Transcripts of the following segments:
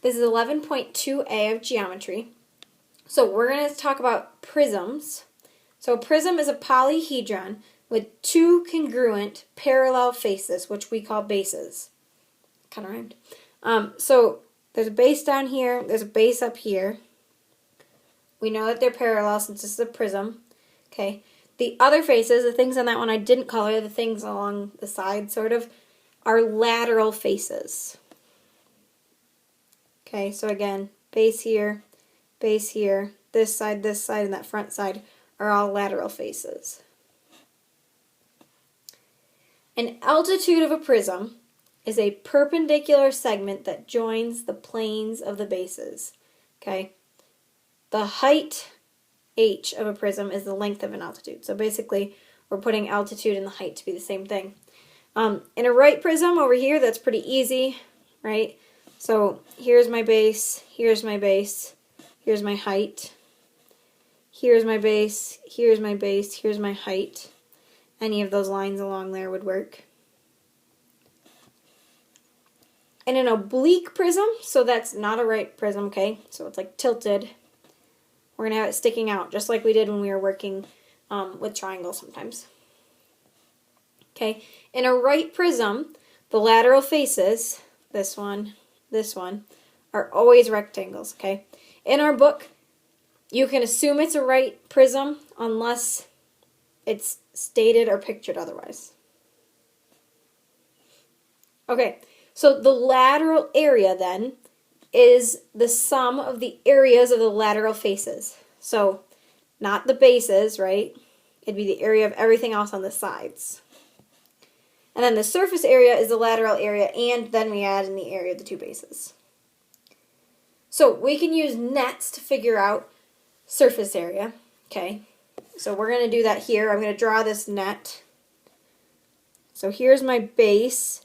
This is 11.2a of geometry. So we're going to talk about prisms. So a prism is a polyhedron with two congruent parallel faces, which we call bases. Kind of rhymed. So there's a base down here, there's a base up here. We know that they're parallel since this is a prism. Okay. The other faces, the things on that one I didn't color, the things along the side sort of, are lateral faces. Okay, so again, base here, this side, and that front side are all lateral faces. An altitude of a prism is a perpendicular segment that joins the planes of the bases. Okay, the height h of a prism is the length of an altitude. So basically, we're putting altitude and the height to be the same thing. In a right prism over here, that's pretty easy, right? So here's my base, here's my base, here's my height, here's my base, here's my base, here's my height. Any of those lines along there would work. In an oblique prism, so that's not a right prism, okay? So it's like tilted. We're going to have it sticking out, just like we did when we were working with triangles sometimes. Okay, in a right prism, the lateral faces, this one, are always rectangles, okay? In our book, you can assume it's a right prism unless it's stated or pictured otherwise. Okay, so the lateral area then is the sum of the areas of the lateral faces. So, not the bases, right? It'd be the area of everything else on the sides. And then the surface area is the lateral area, and then we add in the area of the two bases. So we can use nets to figure out surface area. Okay, so we're going to do that here. I'm going to draw this net. So here's my base,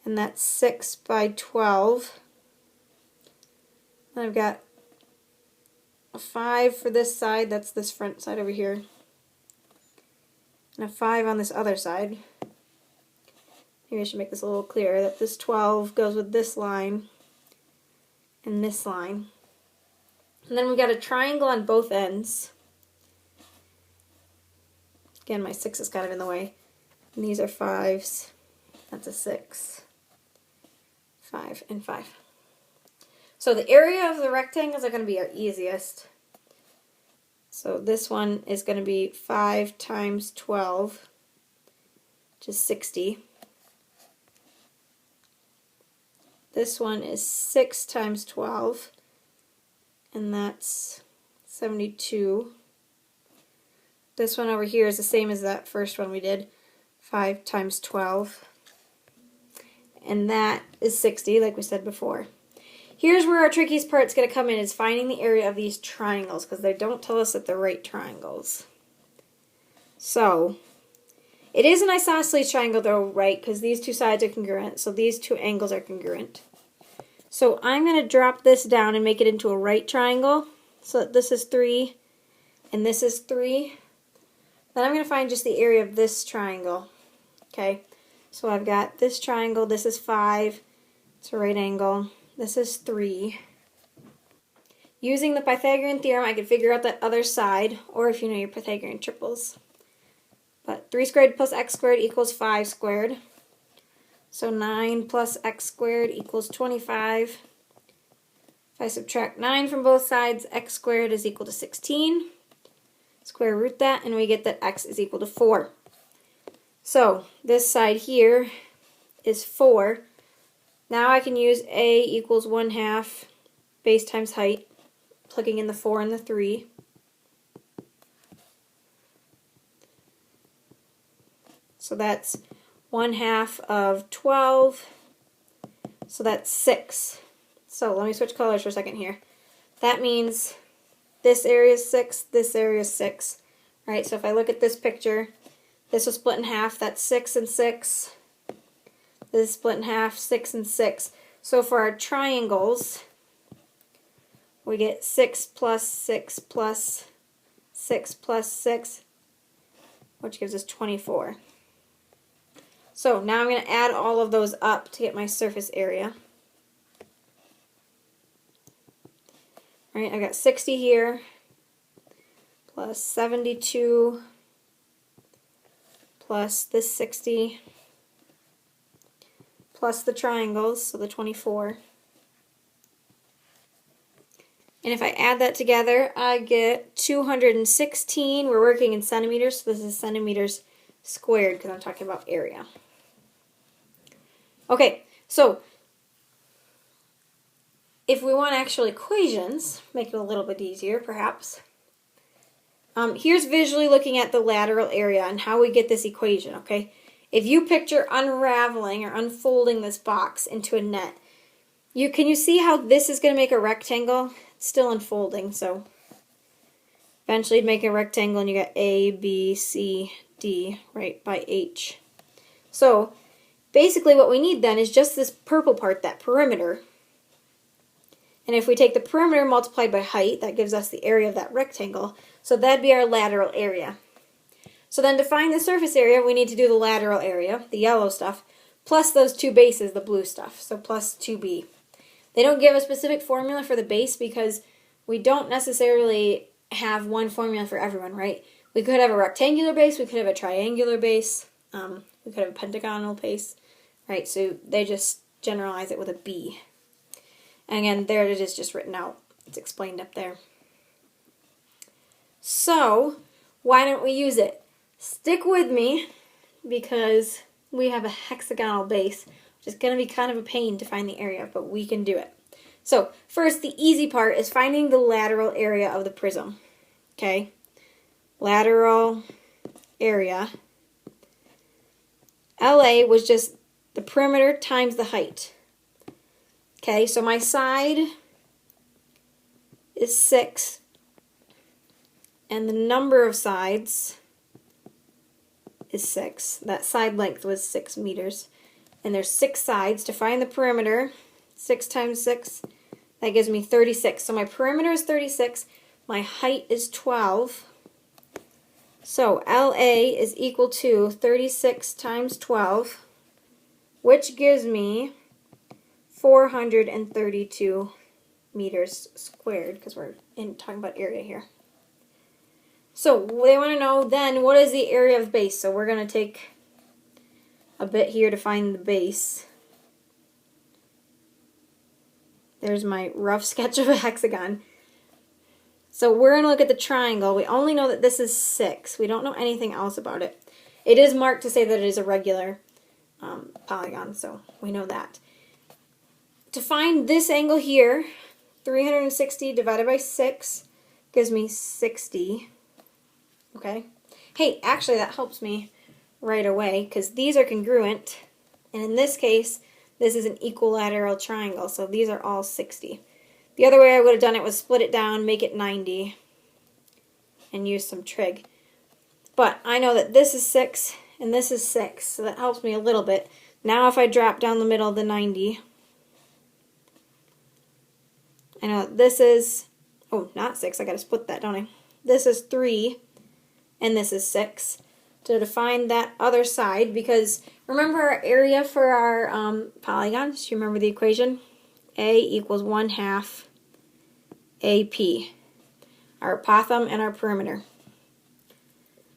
and that's 6 by 12. And I've got a 5 for this side, that's this front side over here, and a 5 on this other side. Maybe I should make this a little clearer, that this 12 goes with this line and this line. And then we've got a triangle on both ends. Again, my 6 is kind of in the way. And these are 5s. That's a 6, 5, and 5. So the area of the rectangles are going to be our easiest. So this one is going to be 5 times 12, which is 60. This one is 6 times 12, and that's 72. This one over here is the same as that first one we did, 5 times 12. And that is 60, like we said before. Here's where our trickiest part's going to come in, is finding the area of these triangles, because they don't tell us that they're right triangles. So, it is an isosceles triangle though, right, because these two sides are congruent, so these two angles are congruent. So I'm going to drop this down and make it into a right triangle. So this is 3, and this is 3. Then I'm going to find just the area of this triangle. Okay, so I've got this triangle, this is 5, it's a right angle, this is 3. Using the Pythagorean theorem, I could figure out that other side, or if you know your Pythagorean triples. But 3 squared plus x squared equals 5 squared. So 9 plus x squared equals 25. If I subtract 9 from both sides, x squared is equal to 16. Square root that, and we get that x is equal to 4. So this side here is 4. Now I can use a equals 1/2 base times height, plugging in the 4 and the 3. So that's 1/2 of 12. So that's 6. So let me switch colors for a second here. That means this area is 6, this area is 6. Right, so if I look at this picture, this was split in half, that's 6 and 6. This is split in half, 6 and 6. So for our triangles, we get 6 plus 6 plus 6 plus 6, which gives us 24. So now I'm going to add all of those up to get my surface area. right? I got 60 here, plus 72, plus this 60, plus the triangles, so the 24. And if I add that together, I get 216. We're working in centimeters, so this is centimeters squared because I'm talking about area. Okay, so if we want actual equations, make it a little bit easier perhaps. Here's visually looking at the lateral area and how we get this equation, okay? If you picture unraveling or unfolding this box into a net, can you see how this is going to make a rectangle? It's still unfolding, so eventually you'd make a rectangle and you got A, B, C, D, right, by H. So basically what we need then is just this purple part, that perimeter. And if we take the perimeter multiplied by height, that gives us the area of that rectangle. So that'd be our lateral area. So then to find the surface area, we need to do the lateral area, the yellow stuff, plus those two bases, the blue stuff, so plus 2b. They don't give a specific formula for the base because we don't necessarily have one formula for everyone, right? We could have a rectangular base, we could have a triangular base, we could have a pentagonal base, right? So they just generalize it with a b. And again, there it is just written out. It's explained up there. So why don't we use it? Stick with me because we have a hexagonal base, which is going to be kind of a pain to find the area, but we can do it. So first, the easy part is finding the lateral area of the prism. Okay? Lateral area. LA was just the perimeter times the height. Okay, so my side is 6, and the number of sides is 6. That side length was 6 meters. And there's 6 sides. To find the perimeter, 6 times 6, that gives me 36. So my perimeter is 36. My height is 12. So LA is equal to 36 times 12, which gives me 432 meters squared, because we're talking about area here. So they want to know then what is the area of base. So we're going to take a bit here to find the base. There's my rough sketch of a hexagon. So we're going to look at the triangle. We only know that this is 6. We don't know anything else about it. It is marked to say that it is a regular polygon, so we know that. To find this angle here, 360 divided by 6 gives me 60. Okay? Hey, actually that helps me right away because these are congruent. And in this case, this is an equilateral triangle, so these are all 60. The other way I would have done it was split it down, make it 90, and use some trig. But I know that this is 6 and this is 6, so that helps me a little bit. Now if I drop down the middle of the 90, I know this is, oh, not 6, I gotta split that, don't I? This is 3, and this is 6. To define that other side, because remember our area for our polygons, do you remember the equation? A equals 1/2 AP, our apothem and our perimeter.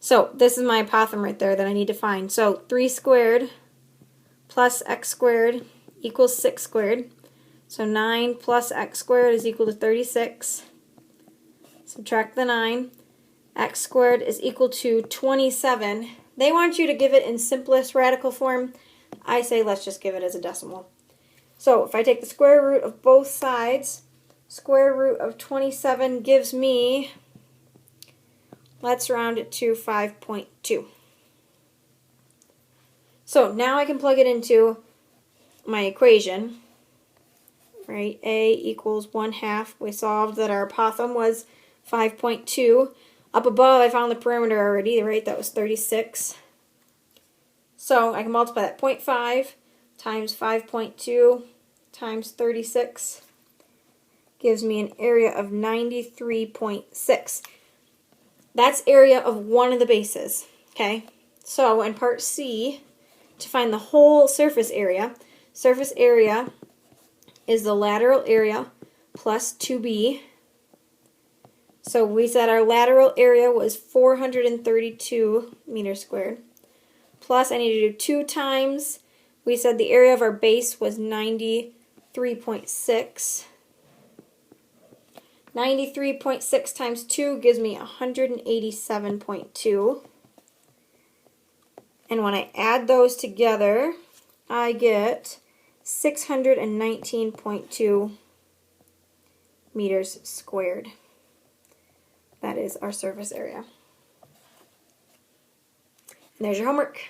So this is my apothem right there that I need to find. So 3 squared plus x squared equals 6 squared. So 9 plus x squared is equal to 36. Subtract the 9. X squared is equal to 27. They want you to give it in simplest radical form. I say let's just give it as a decimal. So if I take the square root of both sides, square root of 27 gives me, let's round it to 5.2. So now I can plug it into my equation. Right, A equals 1/2. We solved that our apothem was 5.2. Up above, I found the perimeter already, right? That was 36. So I can multiply that 0.5 times 5.2 times 36. Gives me an area of 93.6. That's area of one of the bases, okay? So in part C, to find the whole surface area is the lateral area plus 2b So we said our lateral area was 432 meters squared. Plus, I need to do 2 times. We said the area of our base was 93.6. 93.6 times 2 gives me 187.2. And when I add those together, I get 619.2 meters squared. That is our surface area. And there's your homework.